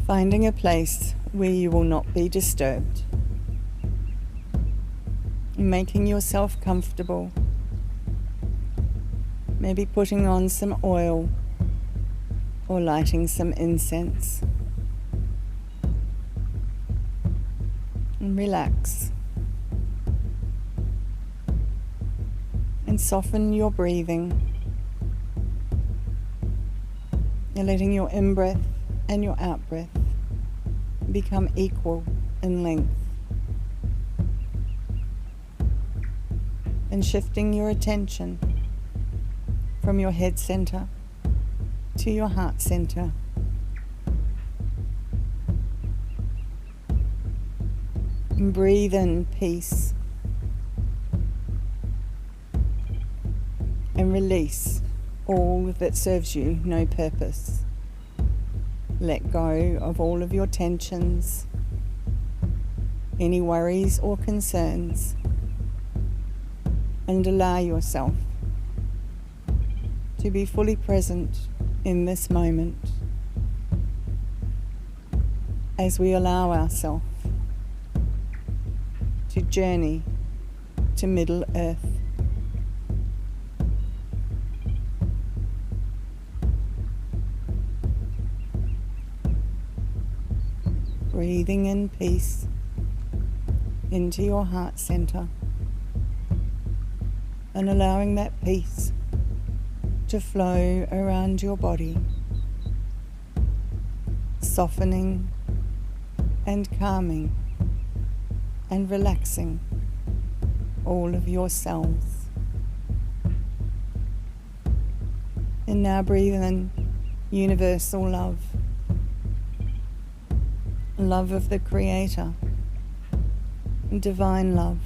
Finding a place where you will not be disturbed. Making yourself comfortable. Maybe putting on some oil or lighting some incense. And relax. And soften your breathing. You're letting your in-breath and your out-breath become equal in length. And shifting your attention from your head center to your heart center. And breathe in peace. And release all that serves you no purpose. Let go of all of your tensions, any worries or concerns, and allow yourself to be fully present in this moment as we allow ourselves to journey to Middle Earth. Breathing in peace into your heart center and allowing that peace to flow around your body, softening and calming and relaxing all of your cells. And now breathe in universal love. Love of the Creator, divine love,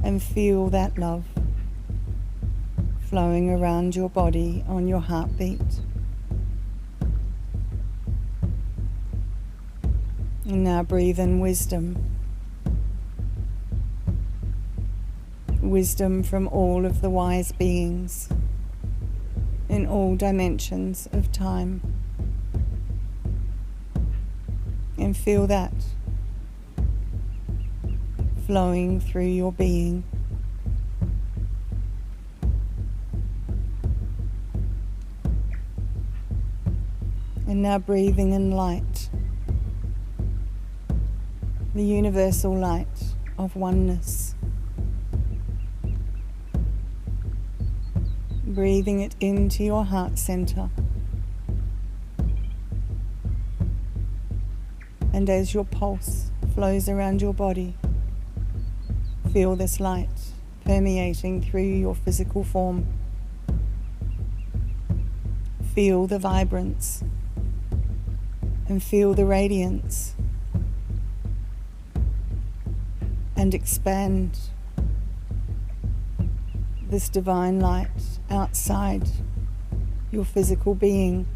and feel that love flowing around your body on your heartbeat. And now breathe in wisdom. Wisdom from all of the wise beings in all dimensions of time. And feel that flowing through your being. And now breathing in light, the universal light of oneness. Breathing it into your heart center. And as your pulse flows around your body, feel this light permeating through your physical form. Feel the vibrance and feel the radiance, and expand this divine light outside your physical being,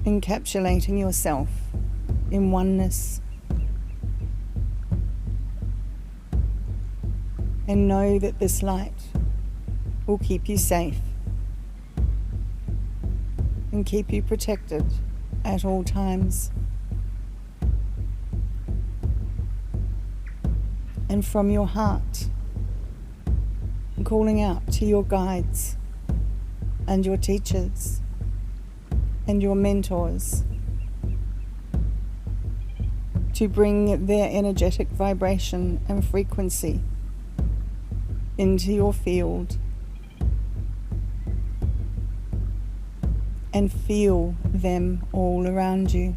encapsulating yourself in oneness. And know that this light will keep you safe and keep you protected at all times. And from your heart, calling out to your guides and your teachers and your mentors to bring their energetic vibration and frequency into your field, and feel them all around you.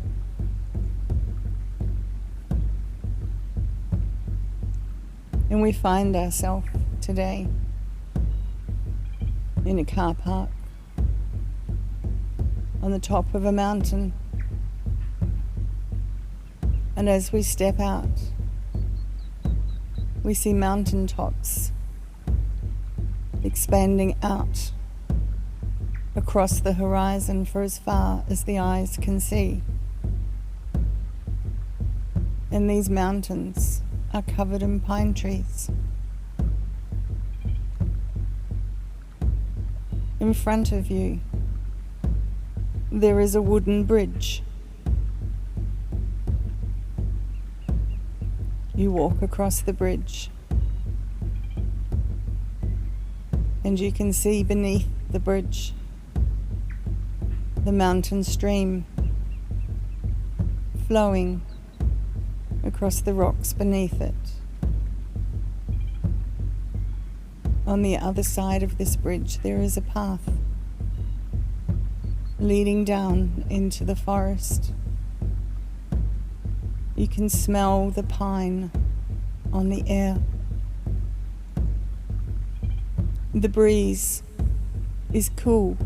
And we find ourselves today in a car park on the top of a mountain. And as we step out, we see mountain tops expanding out across the horizon for as far as the eyes can see. And these mountains are covered in pine trees. In front of you there is a wooden bridge. You walk across the bridge, and you can see beneath the bridge the mountain stream flowing across the rocks beneath it. On the other side of this bridge there is a path leading down into the forest. You can smell the pine on the air. The breeze is cool,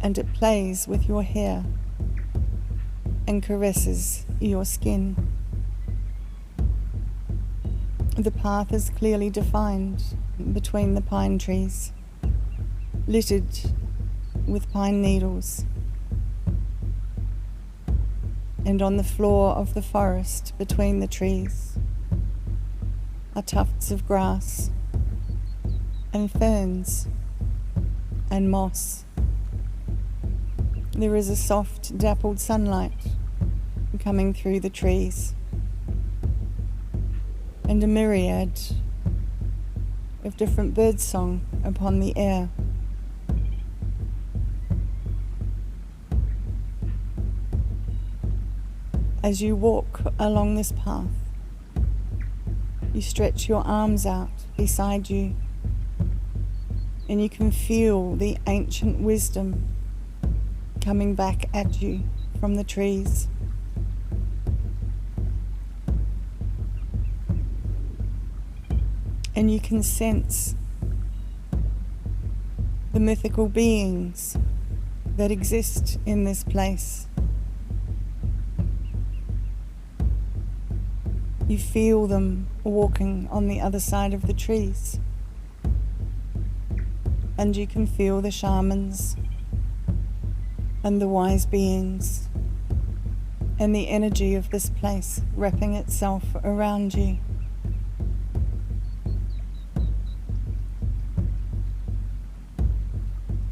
and it plays with your hair and caresses your skin. The path is clearly defined between the pine trees, littered with pine needles. And on the floor of the forest between the trees are tufts of grass and ferns and moss. There is a soft, dappled sunlight coming through the trees, and a myriad of different birdsong upon the air. As you walk along this path, you stretch your arms out beside you, and you can feel the ancient wisdom coming back at you from the trees. And you can sense the mythical beings that exist in this place. You feel them walking on the other side of the trees, and you can feel the shamans and the wise beings and the energy of this place wrapping itself around you.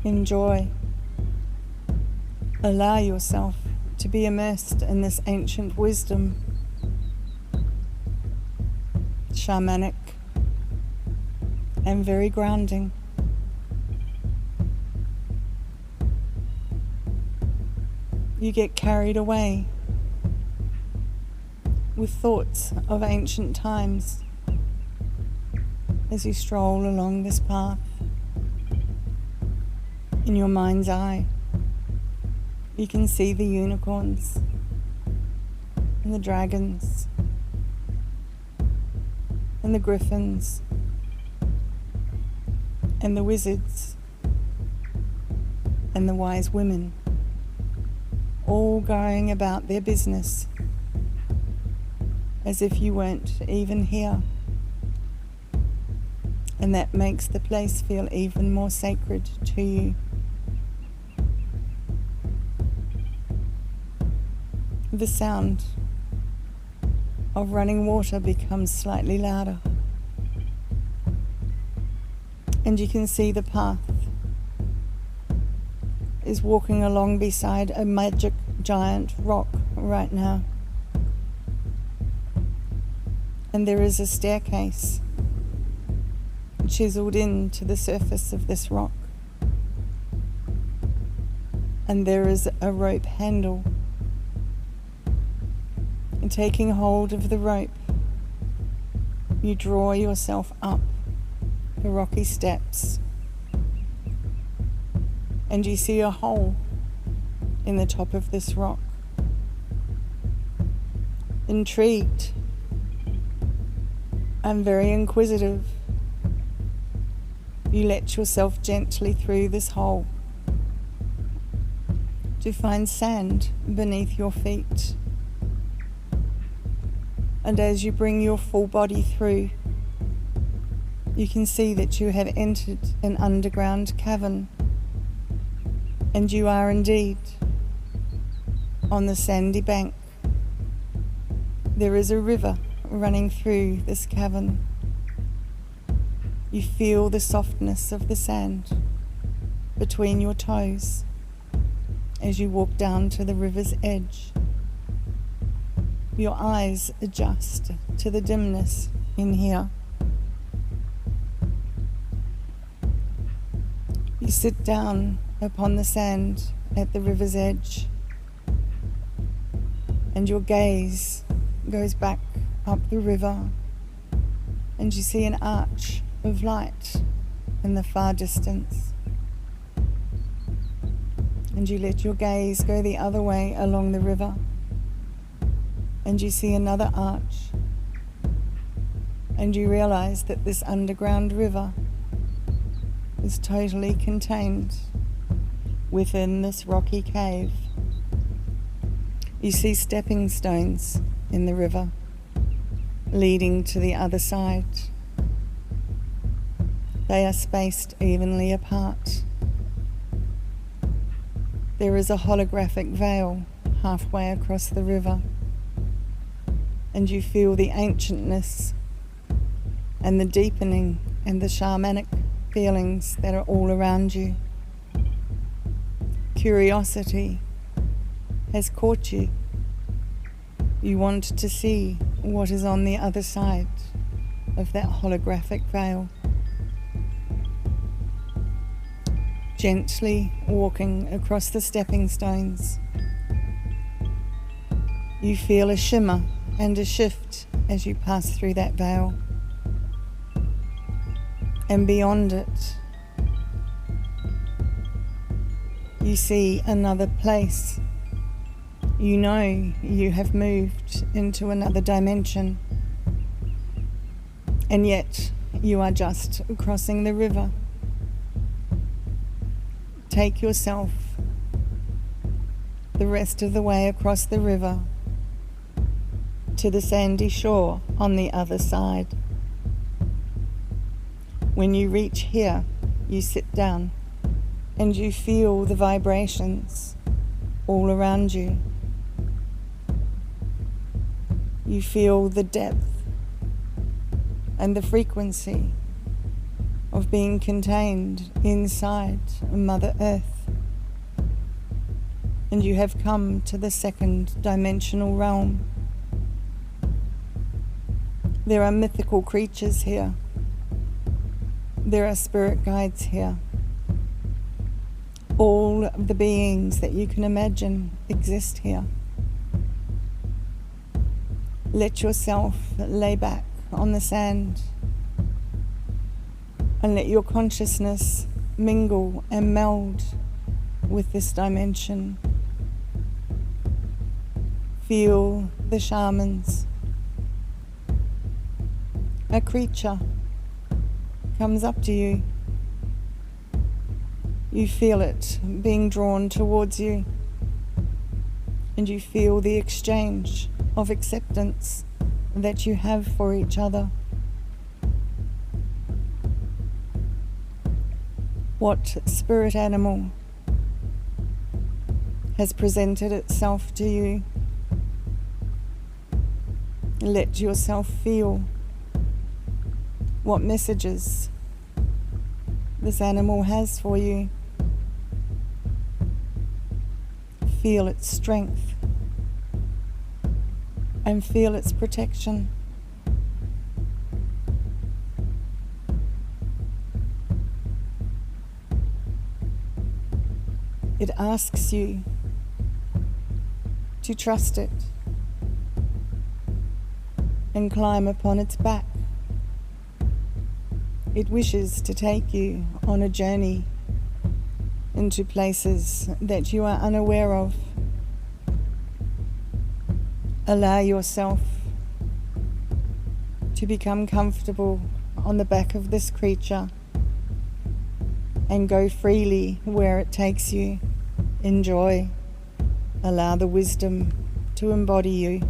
Enjoy. Allow yourself to be immersed in this ancient wisdom. Shamanic and very grounding. You get carried away with thoughts of ancient times as you stroll along this path. In your mind's eye, you can see the unicorns and the dragons and the griffins and the wizards and the wise women, all going about their business as if you weren't even here. And that makes the place feel even more sacred to you. The sound of running water becomes slightly louder, and you can see the path is walking along beside a magic giant rock right now, and there is a staircase chiseled into the surface of this rock, and there is a rope handle. And taking hold of the rope, you draw yourself up the rocky steps, and you see a hole in the top of this rock. Intrigued and very inquisitive, you let yourself gently through this hole to find sand beneath your feet. And as you bring your full body through, you can see that you have entered an underground cavern, and you are indeed on the sandy bank. There is a river running through this cavern. You feel the softness of the sand, between your toes as you walk down to the river's edge. Your eyes adjust to the dimness in here. You sit down upon the sand at the river's edge, and your gaze goes back up the river, and you see an arch of light in the far distance. And you let your gaze go the other way along the river, and you see another arch, and you realize that this underground river is totally contained within this rocky cave. You see stepping stones in the river leading to the other side. They are spaced evenly apart. There is a holographic veil halfway across the river, and you feel the ancientness and the deepening and the sharmanic feelings that are all around you. Curiosity has caught you. You want to see what is on the other side of that holographic veil. Gently walking across the stepping stones, you feel a shimmer and a shift as you pass through that veil. And beyond it, you see another place. You know you have moved into another dimension, and yet you are just crossing the river. Take yourself the rest of the way across the river to the sandy shore on the other side. When you reach here, you sit down and you feel the vibrations all around you. You feel the depth and the frequency of being contained inside Mother Earth. And you have come to the second dimensional realm. There are mythical creatures here. There are spirit guides here. All of the beings that you can imagine exist here. Let yourself lay back on the sand and let your consciousness mingle and meld with this dimension. Feel the shamans. A creature comes up to you. You feel it being drawn towards you, and you feel the exchange of acceptance that you have for each other. What spirit animal has presented itself to you? Let yourself feel what messages this animal has for you. Feel its strength and feel its protection. It asks you to trust it and climb upon its back. It wishes to take you on a journey into places that you are unaware of. Allow yourself to become comfortable on the back of this creature and go freely where it takes you. Enjoy. Allow the wisdom to embody you.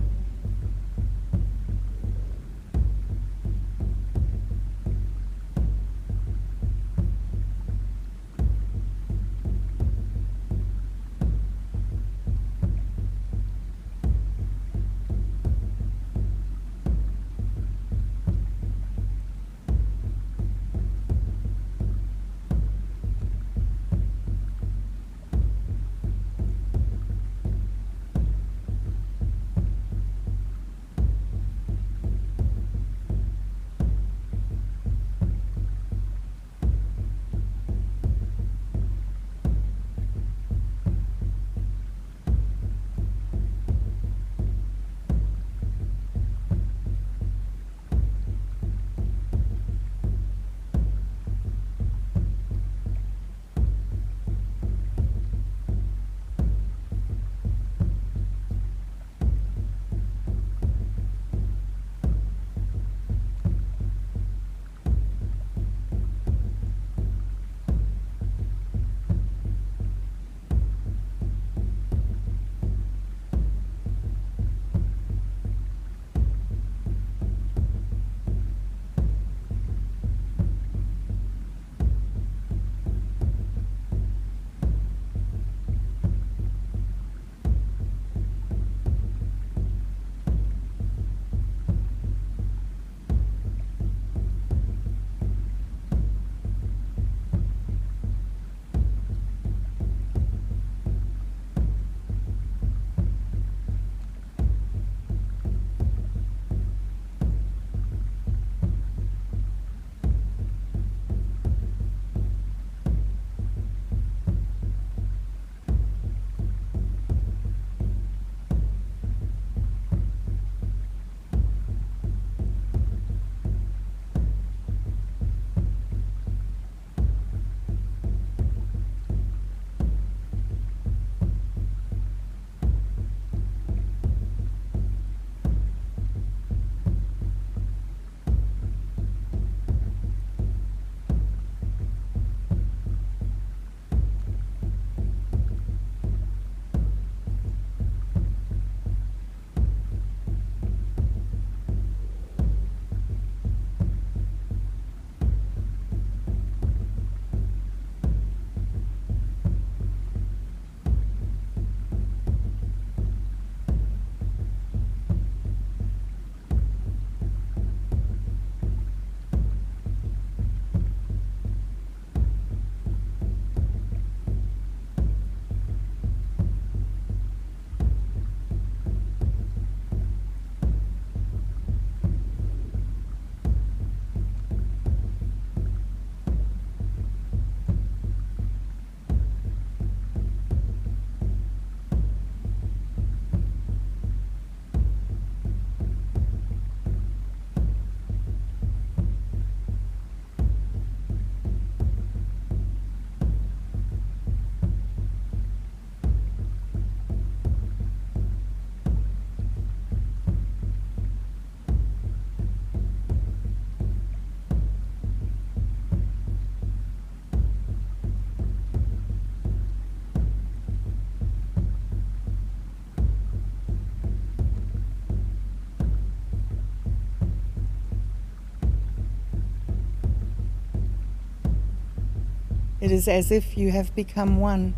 It is as if you have become one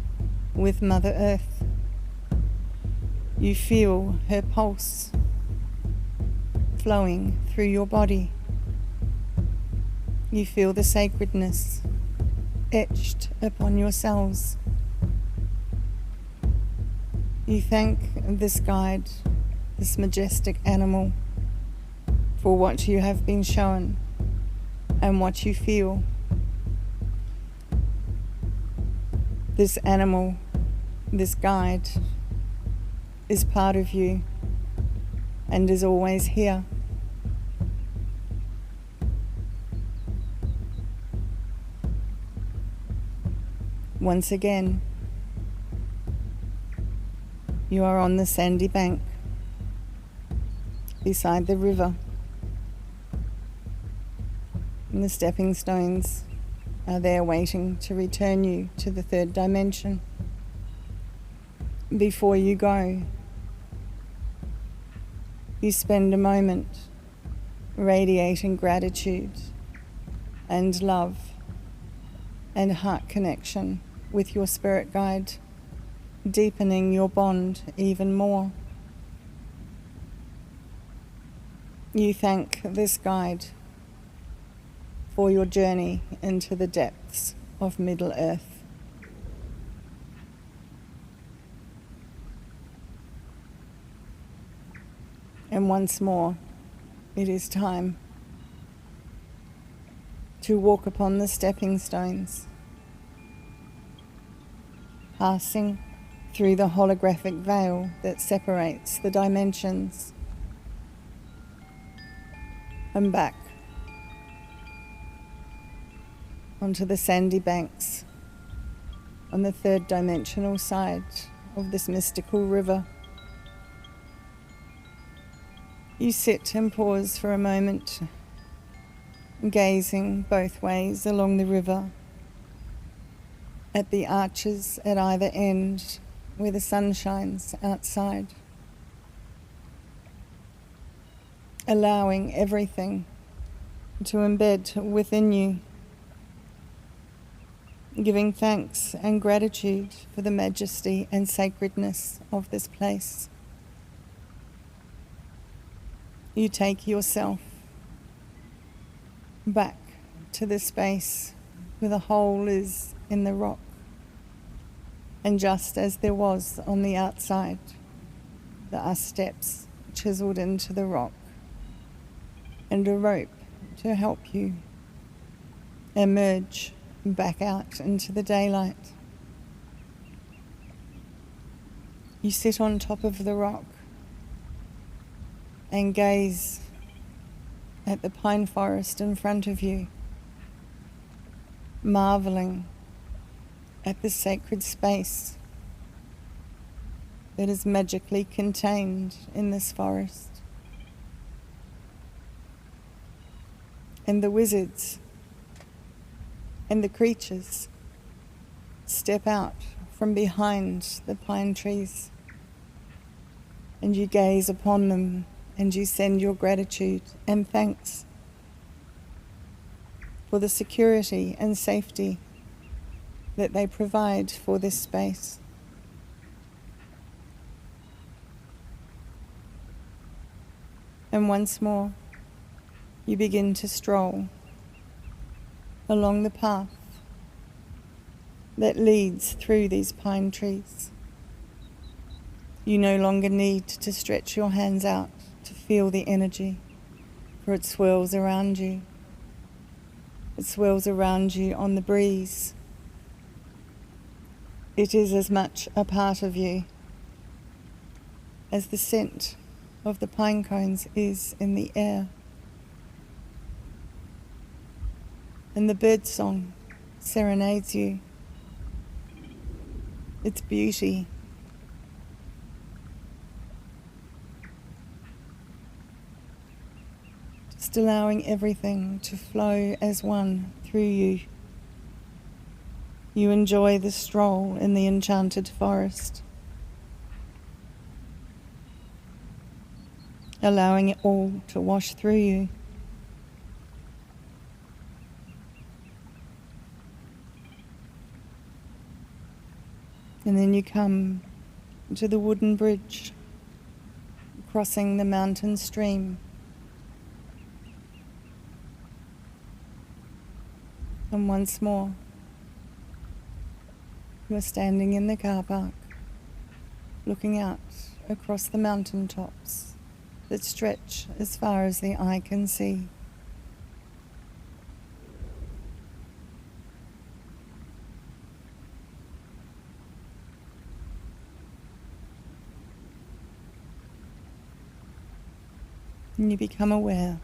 with Mother Earth. You feel her pulse flowing through your body. You feel the sacredness etched upon your cells. You thank this guide, this majestic animal, for what you have been shown and what you feel. This animal, this guide, is part of you and is always here. Once again, you are on the sandy bank beside the river, and the stepping stones are there waiting to return you to the third dimension. Before you go, you spend a moment radiating gratitude and love and heart connection with your spirit guide, deepening your bond even more. You thank this guide for your journey into the depths of Middle Earth. And once more, it is time to walk upon the stepping stones, passing through the holographic veil that separates the dimensions, and back onto the sandy banks on the third dimensional side of this mystical river. You sit and pause for a moment, gazing both ways along the river, at the arches at either end where the sun shines outside, allowing everything to embed within you, giving thanks and gratitude for the majesty and sacredness of this place. You take yourself back to the space where the hole is in the rock, and just as there was on the outside, there are steps chiseled into the rock and a rope to help you emerge back out into the daylight. You sit on top of the rock and gaze at the pine forest in front of you, marveling at the sacred space that is magically contained in this forest. And the wizards and the creatures step out from behind the pine trees, and you gaze upon them and you send your gratitude and thanks for the security and safety that they provide for this space. And once more, you begin to stroll along the path that leads through these pine trees. You no longer need to stretch your hands out to feel the energy, for it swirls around you. It swirls around you on the breeze. It is as much a part of you as the scent of the pine cones is in the air. And the bird song serenades you. Its beauty. Just allowing everything to flow as one through you. You enjoy the stroll in the enchanted forest, allowing it all to wash through you. And then you come to the wooden bridge, crossing the mountain stream. And once more, you are standing in the car park, looking out across the mountain tops that stretch as far as the eye can see. And you become aware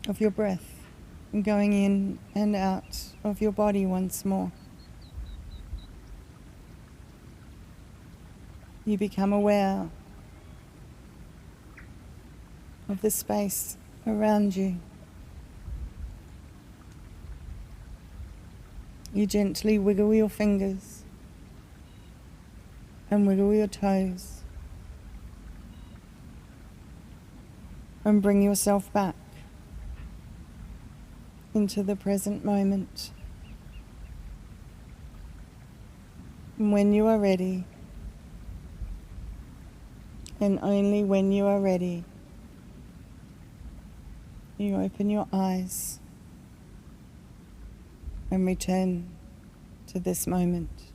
of your breath going in and out of your body once more. You become aware of the space around you. You gently wiggle your fingers and wiggle your toes and bring yourself back into the present moment. And when you are ready, and only when you are ready, you open your eyes and return to this moment.